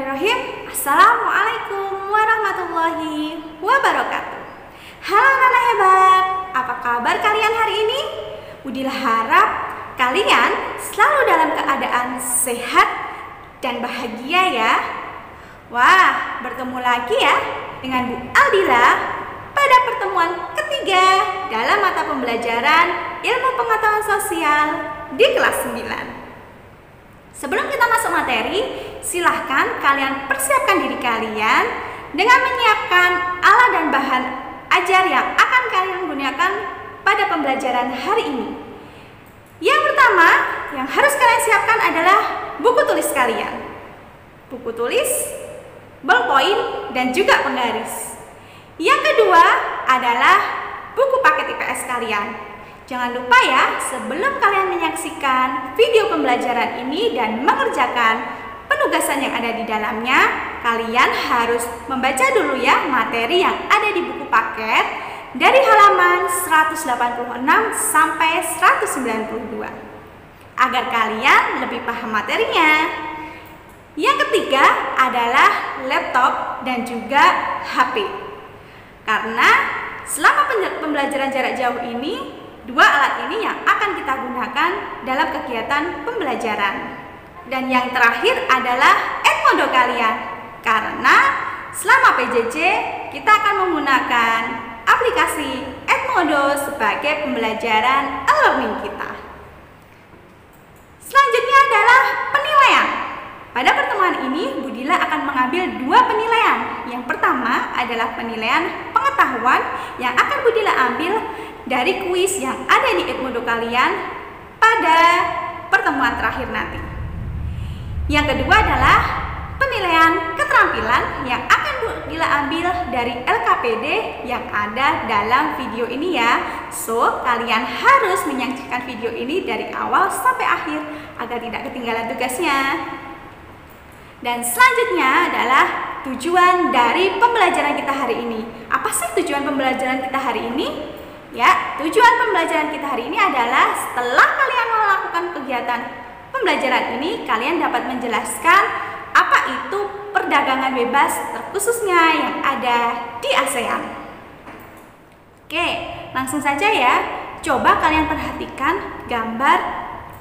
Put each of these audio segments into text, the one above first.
Bismillahirrahmanirrahim. Assalamualaikum warahmatullahi wabarakatuh. Halo anak hebat, apa kabar kalian hari ini? Budilah harap kalian selalu dalam keadaan sehat dan bahagia ya. Wah, bertemu lagi ya dengan Bu Aldila pada pertemuan ketiga dalam mata pembelajaran Ilmu Pengetahuan Sosial di kelas 9. Sebelum kita masuk materi, silahkan kalian persiapkan diri kalian dengan menyiapkan alat dan bahan ajar yang akan kalian gunakan pada pembelajaran hari ini. Yang pertama yang harus kalian siapkan adalah buku tulis kalian. Buku tulis, ballpoint, dan juga penggaris. Yang kedua adalah buku paket IPS kalian. Jangan lupa ya, sebelum kalian menyaksikan video pembelajaran ini dan mengerjakan penugasan yang ada di dalamnya, kalian harus membaca dulu ya materi yang ada di buku paket dari halaman 186 sampai 192 agar kalian lebih paham materinya. Yang ketiga adalah laptop dan juga HP. Karena selama pembelajaran jarak jauh ini, dua alat ini yang akan kita gunakan dalam kegiatan pembelajaran. Dan yang terakhir adalah Edmodo kalian. Karena selama PJJ kita akan menggunakan aplikasi Edmodo sebagai pembelajaran e-learning kita. Selanjutnya adalah penilaian. Pada pertemuan ini Budila akan mengambil dua penilaian. Yang pertama adalah penilaian pengetahuan yang akan Budila ambil dari kuis yang ada di Edmodo kalian pada pertemuan terakhir nanti. Yang kedua adalah penilaian keterampilan yang akan Budila ambil dari LKPD yang ada dalam video ini ya. So, kalian harus menyaksikan video ini dari awal sampai akhir agar tidak ketinggalan tugasnya. Dan selanjutnya adalah tujuan dari pembelajaran kita hari ini. Apa sih tujuan pembelajaran kita hari ini? Ya, tujuan pembelajaran kita hari ini adalah setelah kalian melakukan kegiatan pembelajaran ini, kalian dapat menjelaskan apa itu perdagangan bebas terkhususnya yang ada di ASEAN. Oke, langsung saja ya. Coba kalian perhatikan gambar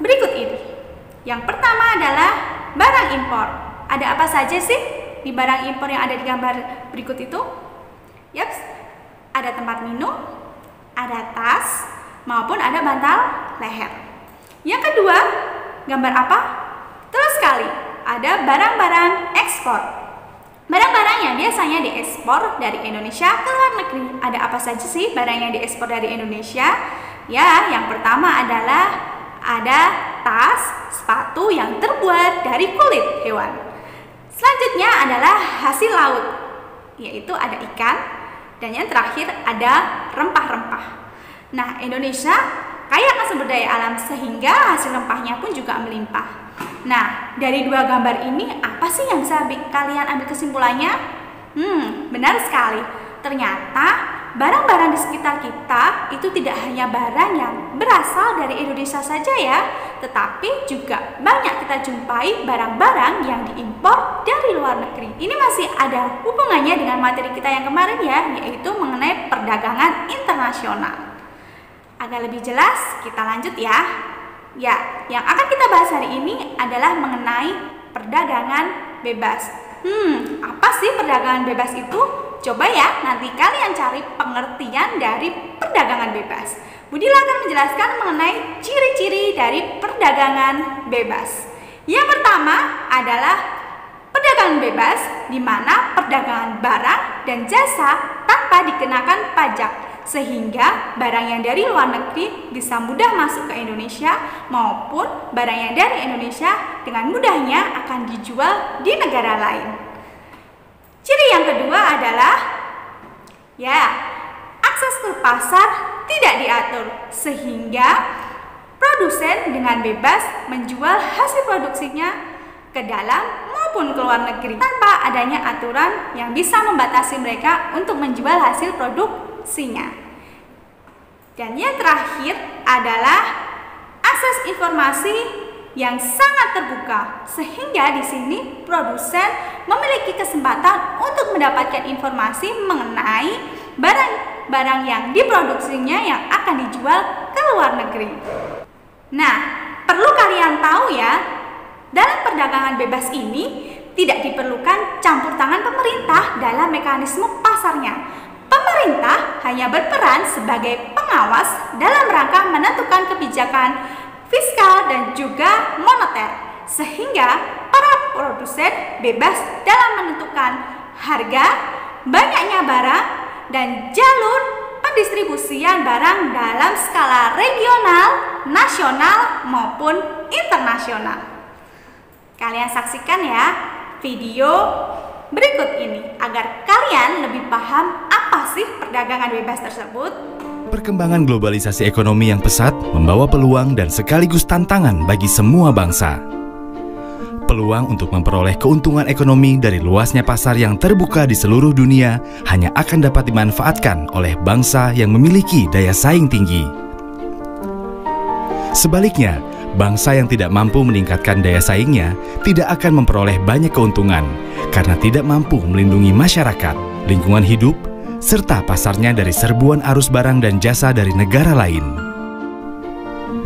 berikut ini. Yang pertama adalah barang impor. Ada apa saja sih di barang impor yang ada di gambar berikut itu? Yaps, ada tempat minum, ada tas, maupun ada bantal leher. Yang kedua, gambar apa? Betul sekali, ada barang-barang ekspor. Barang-barang yang biasanya diekspor dari Indonesia ke luar negeri. Ada apa saja sih barang yang diekspor dari Indonesia? Ya, yang pertama adalah ada tas, sepatu yang terbuat dari kulit hewan. Selanjutnya adalah hasil laut, yaitu ada ikan, dan yang terakhir ada rempah-rempah. Nah, Indonesia kaya akan sumber daya alam sehingga hasil rempahnya pun juga melimpah. Nah, dari dua gambar ini apa sih yang bisa kalian ambil kesimpulannya? Benar sekali. Ternyata barang-barang di sekitar kita itu tidak hanya barang yang berasal dari Indonesia saja ya, tetapi juga banyak kita jumpai barang-barang yang diimpor dari luar negeri. Ini masih ada hubungannya dengan materi kita yang kemarin ya, yaitu mengenai perdagangan internasional. Agar lebih jelas, kita lanjut ya. Ya, yang akan kita bahas hari ini adalah mengenai perdagangan bebas. Apa sih perdagangan bebas itu? Coba ya, nanti kalian cari pengertian dari perdagangan bebas. Budila akan menjelaskan mengenai ciri-ciri dari perdagangan bebas. Yang pertama adalah perdagangan bebas, di mana perdagangan barang dan jasa tanpa dikenakan pajak, sehingga barang yang dari luar negeri bisa mudah masuk ke Indonesia maupun barang yang dari Indonesia dengan mudahnya akan dijual di negara lain. Ciri yang kedua adalah akses ke pasar tidak diatur, sehingga produsen dengan bebas menjual hasil produksinya ke dalam maupun ke luar negeri tanpa adanya aturan yang bisa membatasi mereka untuk menjual hasil produksinya. Dan yang terakhir adalah akses informasi yang sangat terbuka, sehingga di sini produsen memiliki kesempatan untuk mendapatkan informasi mengenai barang-barang yang diproduksinya yang akan dijual ke luar negeri. Nah, perlu kalian tahu ya, dalam perdagangan bebas ini tidak diperlukan campur tangan pemerintah dalam mekanisme pasarnya. Pemerintah hanya berperan sebagai pengawas dalam rangka menentukan kebijakan fiskal dan juga moneter, sehingga para produsen bebas dalam menentukan harga, banyaknya barang, dan jalur pendistribusian barang dalam skala regional, nasional, maupun internasional. Kalian saksikan ya video berikut ini agar kalian lebih paham apa sih perdagangan bebas tersebut. Perkembangan globalisasi ekonomi yang pesat membawa peluang dan sekaligus tantangan bagi semua bangsa. Peluang untuk memperoleh keuntungan ekonomi dari luasnya pasar yang terbuka di seluruh dunia hanya akan dapat dimanfaatkan oleh bangsa yang memiliki daya saing tinggi. Sebaliknya, bangsa yang tidak mampu meningkatkan daya saingnya tidak akan memperoleh banyak keuntungan karena tidak mampu melindungi masyarakat, lingkungan hidup, serta pasarnya dari serbuan arus barang dan jasa dari negara lain.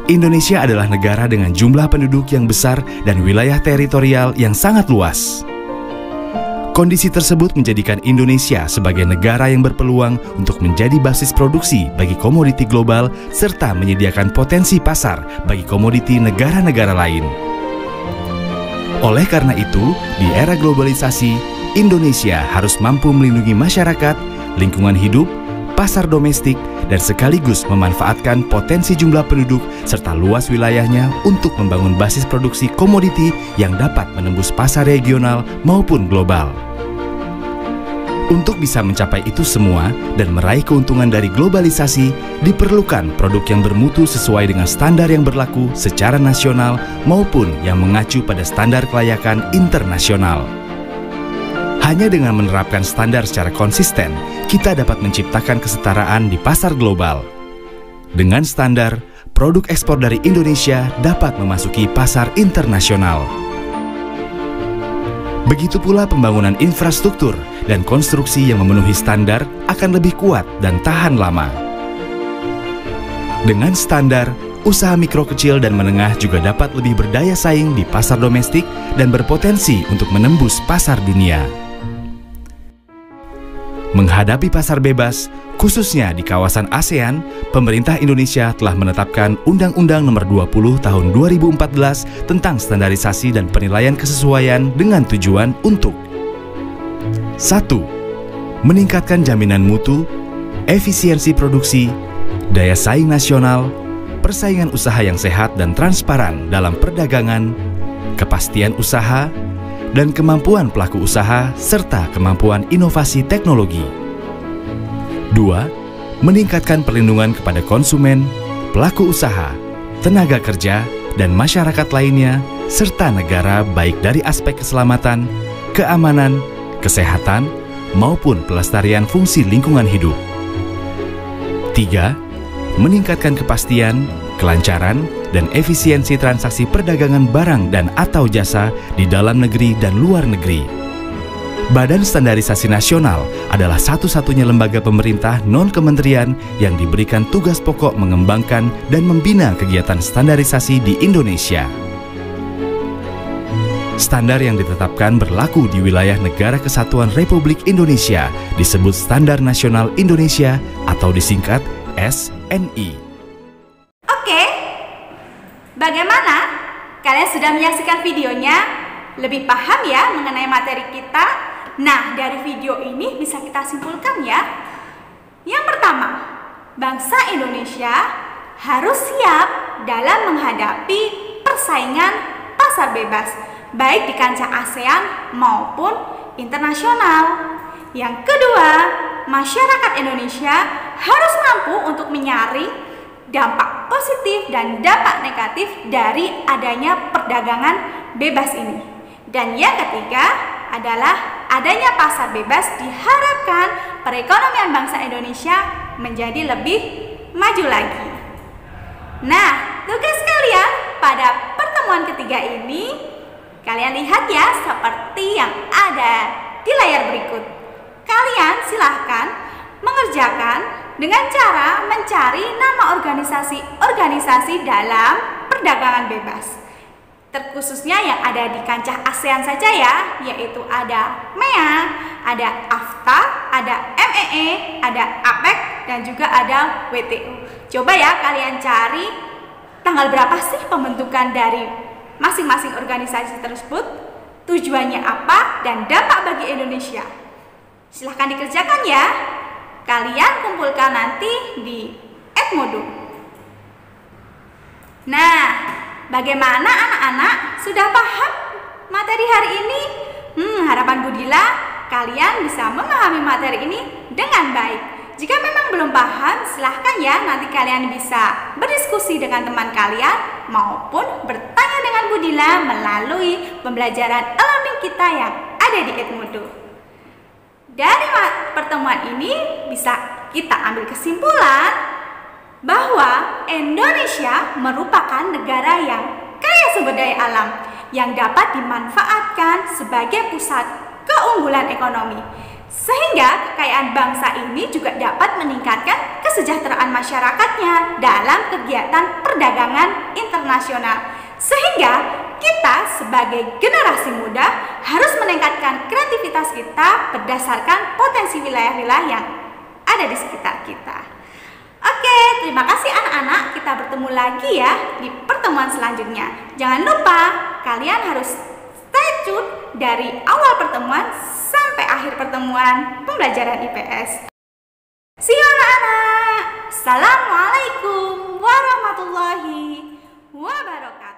Indonesia adalah negara dengan jumlah penduduk yang besar dan wilayah teritorial yang sangat luas. Kondisi tersebut menjadikan Indonesia sebagai negara yang berpeluang untuk menjadi basis produksi bagi komoditi global serta menyediakan potensi pasar bagi komoditi negara-negara lain. Oleh karena itu, di era globalisasi, Indonesia harus mampu melindungi masyarakat, lingkungan hidup, pasar domestik, dan sekaligus memanfaatkan potensi jumlah penduduk serta luas wilayahnya untuk membangun basis produksi komoditi yang dapat menembus pasar regional maupun global. Untuk bisa mencapai itu semua dan meraih keuntungan dari globalisasi, diperlukan produk yang bermutu sesuai dengan standar yang berlaku secara nasional maupun yang mengacu pada standar kelayakan internasional. Hanya dengan menerapkan standar secara konsisten, kita dapat menciptakan kesetaraan di pasar global. Dengan standar, produk ekspor dari Indonesia dapat memasuki pasar internasional. Begitu pula pembangunan infrastruktur dan konstruksi yang memenuhi standar akan lebih kuat dan tahan lama. Dengan standar, usaha mikro kecil dan menengah juga dapat lebih berdaya saing di pasar domestik dan berpotensi untuk menembus pasar dunia. Menghadapi pasar bebas, khususnya di kawasan ASEAN, pemerintah Indonesia telah menetapkan Undang-Undang Nomor 20 Tahun 2014 tentang standarisasi dan penilaian kesesuaian dengan tujuan untuk 1. Meningkatkan jaminan mutu, efisiensi produksi, daya saing nasional, persaingan usaha yang sehat dan transparan dalam perdagangan, kepastian usaha, dan kemampuan pelaku usaha serta kemampuan inovasi teknologi. 2. Meningkatkan perlindungan kepada konsumen, pelaku usaha, tenaga kerja, dan masyarakat lainnya, serta negara baik dari aspek keselamatan, keamanan, kesehatan, maupun pelestarian fungsi lingkungan hidup. 3. Meningkatkan kepastian, kelancaran, dan efisiensi transaksi perdagangan barang dan atau jasa di dalam negeri dan luar negeri. Badan Standarisasi Nasional adalah satu-satunya lembaga pemerintah non-kementerian yang diberikan tugas pokok mengembangkan dan membina kegiatan standarisasi di Indonesia. Standar yang ditetapkan berlaku di wilayah Negara Kesatuan Republik Indonesia disebut Standar Nasional Indonesia atau disingkat SNI. Oke, bagaimana? Kalian sudah menyaksikan videonya? Lebih paham ya mengenai materi kita? Nah, dari video ini bisa kita simpulkan ya. Yang pertama, bangsa Indonesia harus siap dalam menghadapi persaingan pasar bebas, baik di kancah ASEAN maupun internasional. Yang kedua, masyarakat Indonesia harus mampu untuk menyaring dampak positif dan dampak negatif dari adanya perdagangan bebas ini. Dan yang ketiga adalah adanya pasar bebas diharapkan perekonomian bangsa Indonesia menjadi lebih maju lagi. Nah, tugas kalian pada pertemuan pertemuan ketiga ini, kalian lihat ya seperti yang ada di layar berikut. Kalian silahkan mengerjakan dengan cara mencari nama organisasi-organisasi dalam perdagangan bebas. Terkhususnya yang ada di kancah ASEAN saja ya, yaitu ada MEA, ada AFTA, ada MEE, ada APEC, dan juga ada WTO. Coba ya kalian cari tanggal berapa sih pembentukan dari masing-masing organisasi tersebut, tujuannya apa, dan dampak bagi Indonesia. Silahkan dikerjakan ya. Kalian kumpulkan nanti di Edmodo. Nah, bagaimana anak-anak? Sudah paham materi hari ini? Harapan Budila kalian bisa memahami materi ini dengan baik. Jika memang belum paham, silahkan ya nanti kalian bisa berdiskusi dengan teman kalian maupun bertanya dengan Budila melalui pembelajaran e-learning kita yang ada di Edmodo. Dari pertemuan ini bisa kita ambil kesimpulan bahwa Indonesia merupakan negara yang kaya sumber daya alam yang dapat dimanfaatkan sebagai pusat keunggulan ekonomi, sehingga kekayaan bangsa ini juga dapat meningkatkan kesejahteraan masyarakatnya dalam kegiatan perdagangan internasional, sehingga kita sebagai generasi muda harus meningkatkan kreativitas kita berdasarkan potensi wilayah-wilayah yang ada di sekitar kita. Oke, terima kasih anak-anak. Kita bertemu lagi ya di pertemuan selanjutnya. Jangan lupa kalian harus stay tune dari awal pertemuan sampai akhir pertemuan pembelajaran IPS. See you anak-anak. Assalamualaikum warahmatullahi wabarakatuh.